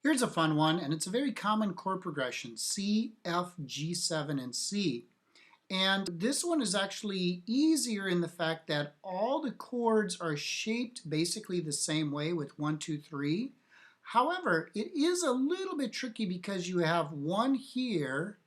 Here's a fun one, and it's a very common chord progression, C, F, G7, and C. And this one is actually easier in the fact that all the chords are shaped basically the same way with 1, 2, 3. However, it is a little bit tricky because you have one here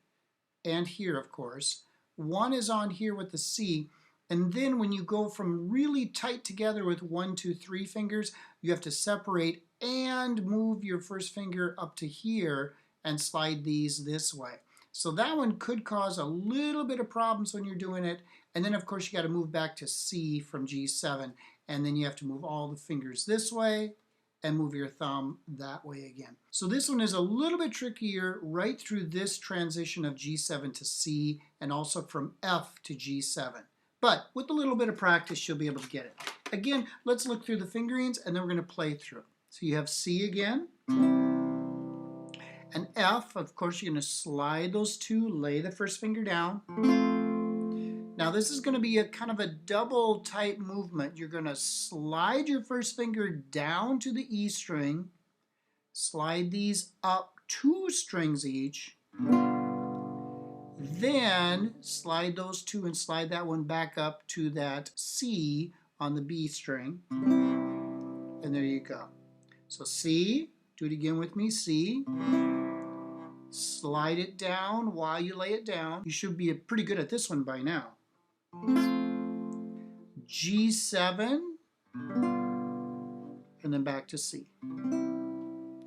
and here, of course. One is on here with the C. And then when you go from really tight together with 1, 2, 3 fingers, you have to separate and move your first finger up to here and slide these this way. So that one could cause a little bit of problems when you're doing it. And then of course you got to move back to C from G7. And then you have to move all the fingers this way and move your thumb that way again. So this one is a little bit trickier right through this transition of G7 to C and also from F to G7. But with a little bit of practice, you'll be able to get it. Again, let's look through the fingerings and then we're going to play through. So you have C again. And F, of course, you're going to slide those two, lay the first finger down. Now this is going to be a kind of a double type movement. You're going to slide your first finger down to the E string, slide these up 2 strings each, then slide those 2 and slide that one back up to that C on the B string, and there you go. So C, do it again with me, C, slide it down while you lay it down. You should be pretty good at this one by now. G7, and then back to C.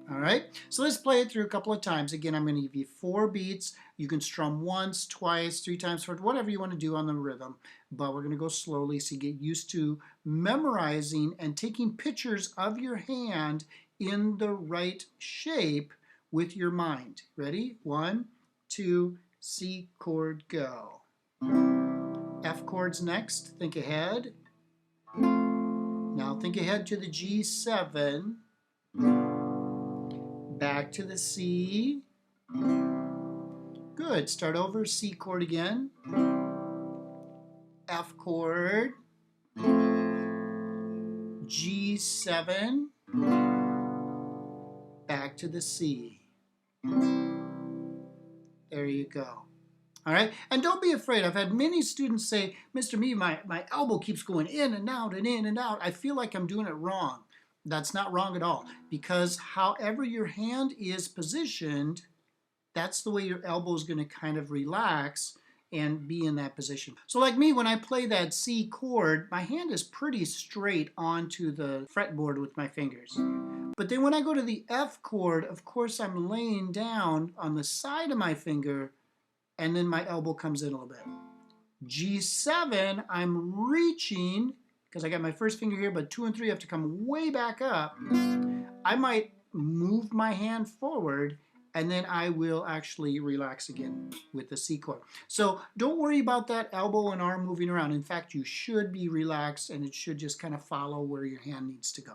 All right, so let's play it through a couple of times. Again, I'm going to give you 4 beats. You can strum once, twice, 3 times, 4, whatever you want to do on the rhythm. But we're going to go slowly so you get used to memorizing and taking pictures of your hand in the right shape with your mind. Ready? 1, 2, C chord, go. F chord's next. Think ahead. Now think ahead to the G7. Back to the C. Good. Start over. C chord again. F chord. G7. Back to the C. There you go. All right, and don't be afraid. I've had many students say, Mr. Me, my elbow keeps going in and out and in and out. I feel like I'm doing it wrong. That's not wrong at all, because however your hand is positioned, that's the way your elbow is going to kind of relax and be in that position. So like me, when I play that C chord, my hand is pretty straight onto the fretboard with my fingers. But then when I go to the F chord, of course I'm laying down on the side of my finger, and then my elbow comes in a little bit. G7, I'm reaching, because I got my first finger here, but 2 and 3 have to come way back up. I might move my hand forward, and then I will actually relax again with the C chord. So don't worry about that elbow and arm moving around. In fact, you should be relaxed, and it should just kind of follow where your hand needs to go.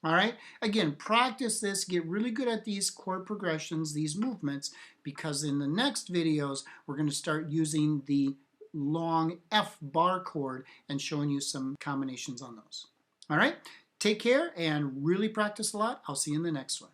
All right, again, practice this, get really good at these chord progressions, these movements, because in the next videos, we're going to start using the long F bar chord and showing you some combinations on those. All right, take care and really practice a lot. I'll see you in the next one.